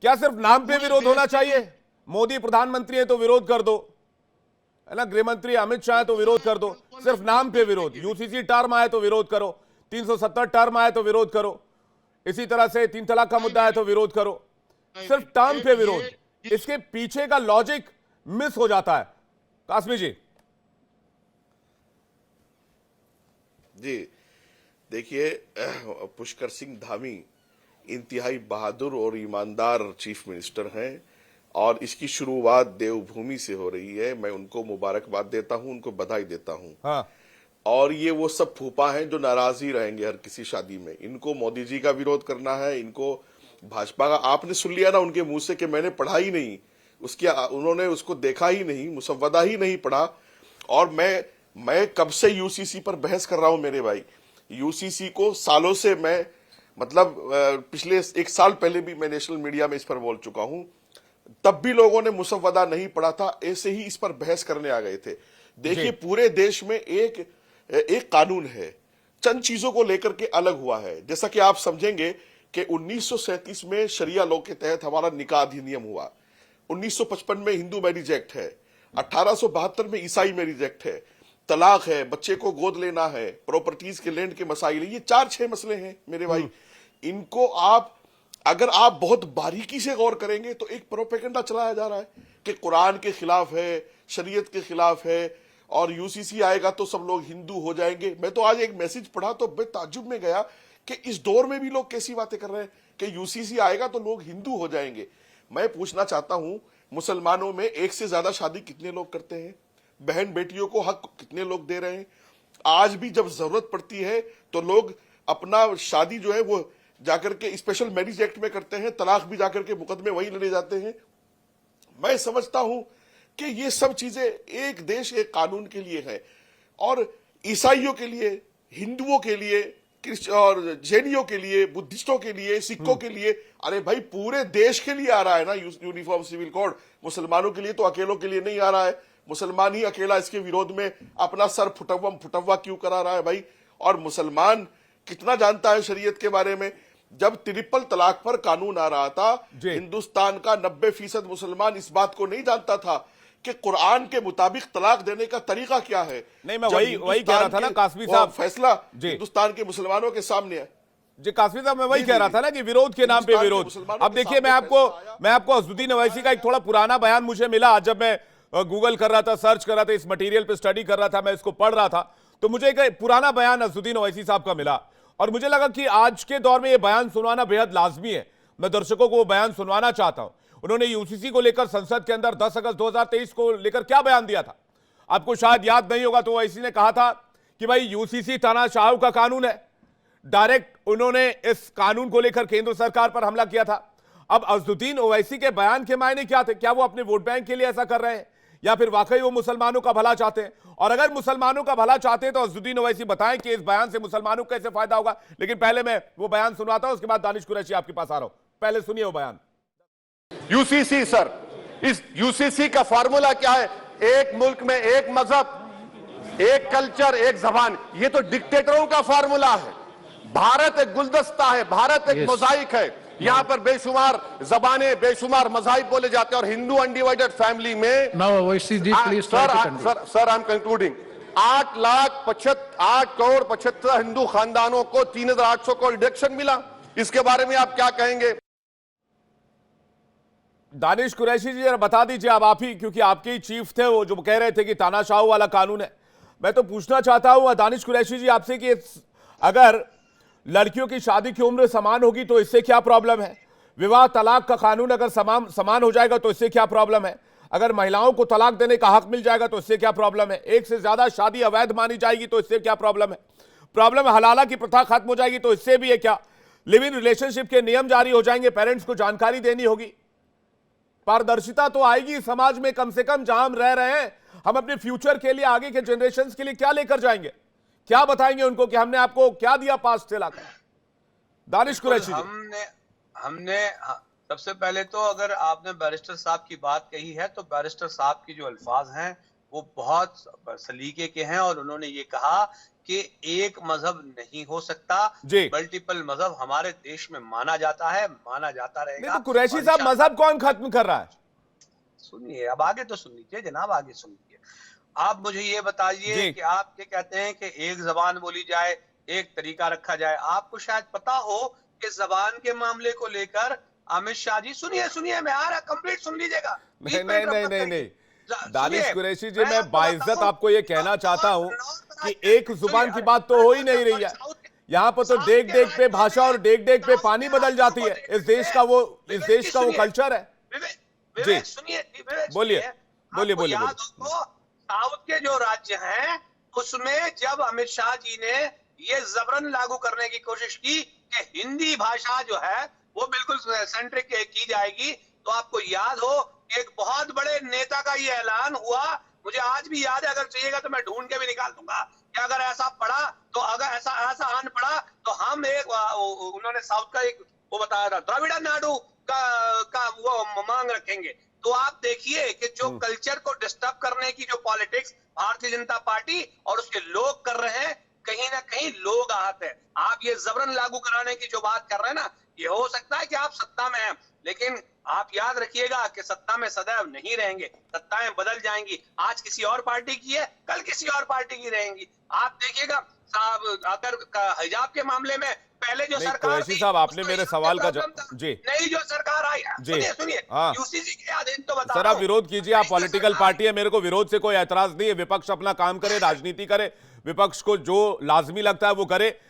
क्या सिर्फ नाम पे विरोध होना चाहिए? मोदी प्रधानमंत्री है तो विरोध कर दो, है ना, गृह मंत्री अमित शाह है तो विरोध कर दो। सिर्फ नाम पे विरोध, यूसीसी टर्म आए तो विरोध करो, 370 टर्म आए तो विरोध करो, इसी तरह से 3 तलाक का मुद्दा है तो विरोध करो। सिर्फ टर्म पे विरोध, इसके पीछे का लॉजिक मिस हो जाता है। कासमी जी। जी देखिए, पुष्कर सिंह धामी इंतहाई बहादुर और ईमानदार चीफ मिनिस्टर हैं और इसकी शुरुआत देवभूमि से हो रही है। मैं उनको मुबारकबाद देता हूं, उनको बधाई देता हूं। हाँ। और ये वो सब फूफा हैं जो नाराज ही रहेंगे हर किसी शादी में। इनको मोदी जी का विरोध करना है, इनको भाजपा का। आपने सुन लिया ना उनके मुंह से कि मैंने पढ़ा ही नहीं, उन्होंने उसको देखा ही नहीं, मुसव्वदा ही नहीं पढ़ा। और मैं कब से यूसीसी पर बहस कर रहा हूं मेरे भाई। यूसीसी को सालों से मैं, मतलब पिछले 1 साल पहले भी मैं नेशनल मीडिया में इस पर बोल चुका हूं, तब भी लोगों ने मुसव्वदा नहीं पढ़ा था, ऐसे ही इस पर बहस करने आ गए थे। देखिए, पूरे देश में एक कानून है, चंद चीजों को लेकर के अलग हुआ है। जैसा कि आप समझेंगे कि 1937 में शरिया लॉ के तहत हमारा निकाह अधिनियम हुआ, 1955 में हिंदू मैरिज एक्ट है, 1872 में ईसाई मैरिज एक्ट है, तलाक है, बच्चे को गोद लेना है, प्रॉपर्टीज के लैंड के मसाइल, ये 4-6 मसले हैं मेरे भाई। इनको अगर आप बहुत बारीकी से गौर करेंगे तो एक प्रोपेगेंडा चलाया जा रहा है कि कुरान के खिलाफ है, शरीयत के खिलाफ है, और यूसीसी आएगा तो सब लोग हिंदू हो जाएंगे। मैं तो आज एक मैसेज पढ़ा तो मैं ताज्जुब में गया कि इस दौर में भी लोग कैसी बातें कर रहे हैं कि यूसीसी आएगा तो लोग हिंदू हो जाएंगे। मैं पूछना चाहता हूं, मुसलमानों में 1 से ज्यादा शादी कितने लोग करते हैं? बहन बेटियों को हक कितने लोग दे रहे हैं? आज भी जब जरूरत पड़ती है तो लोग अपना शादी जो है वो जाकर के स्पेशल मैरिज एक्ट में करते हैं, तलाक भी जाकर के मुकदमे वहीं लड़े जाते हैं। मैं समझता हूं कि ये सब चीजें एक देश एक कानून के लिए है, और ईसाइयों के लिए, हिंदुओं के लिए और जैनियों के लिए, बुद्धिस्टों के लिए, सिखों के लिए, अरे भाई पूरे देश के लिए आ रहा है ना यूनिफॉर्म सिविल कोड। मुसलमानों के लिए तो अकेलों के लिए नहीं आ रहा है। मुसलमान ही अकेला इसके विरोध में अपना सर फुटवा क्यों करा रहा है भाई? और मुसलमान कितना जानता है शरीयत के बारे में? जब ट्रिपल तलाक पर कानून आ रहा था, हिंदुस्तान का 90% मुसलमान इस बात को नहीं जानता था कि कुरान के मुताबिक तलाक देने का तरीका क्या है। नहीं, मैं वही कह रहा था ना कासमी साहब, फैसला हिंदुस्तान के मुसलमानों के सामने है। जी कासमी साहब, मैं वही कह रहा था ना कि विरोध के नाम पे विरोध। अब देखिए, मैं आपको अज़दुद्दीन ओवैसी का एक थोड़ा पुराना बयान मुझे मिला आज, जब मैं गूगल कर रहा था, सर्च कर रहा था, इस मटेरियल पे स्टडी कर रहा था, मैं इसको पढ़ रहा था, तो मुझे एक पुराना बयान अज़दुद्दीन ओवैसी साहब का मिला और मुझे लगा कि आज के दौर में यह बयान सुनवाना बेहद लाजमी है। मैं दर्शकों को वो बयान सुनवाना चाहता हूं। उन्होंने यूसीसी को लेकर संसद के अंदर 10 अगस्त 2023 को लेकर क्या बयान दिया था, आपको शायद याद नहीं होगा। तो ओवैसी ने कहा था कि भाई यूसीसी तानाशाह का कानून है। डायरेक्ट उन्होंने इस कानून को लेकर केंद्र सरकार पर हमला किया था। अब अज़दुद्दीन ओवैसी के बयान के मायने क्या थे? क्या वो अपने वोट बैंक के लिए ऐसा कर रहे हैं, या फिर वाकई वो मुसलमानों का भला चाहते हैं? और अगर मुसलमानों का भला चाहते हैं तो अज़दुद्दीन ओवैसी बताएं कि इस बयान से मुसलमानों को कैसे फायदा होगा। लेकिन पहले मैं वो बयान सुनवाता हूं, उसके बाद दानिश कुरैशी आपके पास आ रहा हूं। पहले सुनिए वो बयान। यूसीसी सर, इस यूसीसी का फार्मूला क्या है? एक मुल्क में एक मजहब, एक कल्चर, एक जबान। ये तो डिक्टेटरों का फार्मूला है। भारत एक गुलदस्ता है, भारत एक मोजाइक है। यहाँ पर बेशुमार जबाने, बेशुमार मज़ाहिब बोले जाते हैं, और हिंदू अनडिवाइडेड फैमिली में sir I am concluding 8 crore 75 Hindu खानदानों को 3800 करोड़ डिडक्शन मिला। इसके बारे में आप क्या कहेंगे? दानिश कुरैशी जी जरा बता दीजिए, आप ही, क्योंकि आपके ही चीफ थे वो, जो कह रहे थे कि तानाशाह वाला कानून है। मैं तो पूछना चाहता हूं दानिश कुरैशी जी आपसे कि अगर लड़कियों की शादी की उम्र समान होगी तो इससे क्या प्रॉब्लम है? विवाह तलाक का कानून अगर समान हो जाएगा तो इससे क्या प्रॉब्लम है? अगर महिलाओं को तलाक देने का हक मिल जाएगा तो इससे क्या प्रॉब्लम है? एक से ज्यादा शादी अवैध मानी जाएगी तो इससे क्या प्रॉब्लम है? प्रॉब्लम हलाला की प्रथा खत्म हो जाएगी तो इससे भी है क्या? लिव इन रिलेशनशिप के नियम जारी हो जाएंगे, पेरेंट्स को जानकारी देनी होगी, पारदर्शिता तो आएगी समाज में। कम से कम जहां हम रह रहे हैं, हम अपने फ्यूचर के लिए, आगे के जनरेशन के लिए क्या लेकर जाएंगे? क्या बताएंगे उनको कि हमने आपको क्या दिया पास्ट से लाकर? दानिश कुरैशी जी। हमने सबसे पहले तो, अगर आपने बैरिस्टर साहब की बात कही है तो बैरिस्टर साहब की जो अल्फाज हैं वो बहुत सलीके के हैं, और उन्होंने ये कहा कि एक मजहब नहीं हो सकता। जी। मल्टीपल मजहब हमारे देश में माना जाता है, माना जाता नहीं रहेगा। तो कुरैशी और साहब, इंशाअल्लाह- मजहब कौन खत्म कर रहा है? सुनिए, अब आगे तो सुन लीजिए जनाब, आगे सुन लीजिए। आप मुझे ये बताइए जी। कि आप ये कहते हैं कि एक जबान बोली जाए, एक तरीका रखा जाए। आपको शायद पता हो कि जबान के मामले को लेकर अमित शाह जी, सुनिए सुनिए, मैं आ रहा, कंप्लीट सुन लीजिएगा। नहीं नहीं नहीं नहीं नहीं, दानिश सुनिए, कुरैशी जी, मैं मैं आपको बाइज्जत बताऊं, आपको ये कहना चाहता हूं कि एक जुबान की सुनिए, बात तो हो ही नहीं रही है। यहाँ पर तो डेग डेग पे भाषा और डेग डेग पे पानी बदल जाती है। इस देश का वो कल्चर है। जी। सुनिए, बोलिए, बोलिए, बोलिए, याद हो साउथ के जो राज्य हैं उसमें जब अमित शाह जी ने ये जबरन लागू करने की कोशिश की कि हिंदी भाषा जो है वो बिल्कुल सेंट्रिक की जाएगी, तो आपको याद हो एक बहुत बड़े नेता का ये ऐलान हुआ, मुझे आज भी याद है, अगर चाहिएगा तो मैं ढूंढ के भी निकाल दूंगा कि अगर ऐसा पड़ा तो, अगर ऐसा आन पड़ा तो हम एक, उन्होंने साउथ का एक वो बताया था, द्रविड़ नाडु का वो मांग रखेंगे। तो आप देखिए कि जो कल्चर को डिस्टर्ब करने की जो पॉलिटिक्स भारतीय जनता पार्टी और उसके लोग कर रहे हैं, कहीं ना कहीं लोग आहत है। आप ये जबरन लागू कराने की जो बात कर रहे हैं ना, ये हो सकता है कि आप सत्ता में हैं, लेकिन आप याद रखिएगा कि सत्ता में सदैव नहीं रहेंगे, सत्ताएं बदल जाएंगी। आज किसी और पार्टी की है, कल किसी और पार्टी की रहेंगी। आप देखिएगा साहब, अगर हिजाब के मामले में पहले जो नहीं, सरकार कुरैशी थी, साहब, आपने उसको मेरे हिजाब सवाल का प्रॉब्लम था। जी। नई जो सरकार आई है, जी। सुनिए सुनिए, हाँ। यूसीसी के अधीन तो बता सर, रहा आप हूं। विरोध कीजिए, आप नई जो पॉलिटिकल सरकार- पार्टी है, मेरे को विरोध से कोई ऐतराज नहीं है। विपक्ष अपना काम करे, राजनीति करे, विपक्ष को जो लाजमी लगता है वो करे।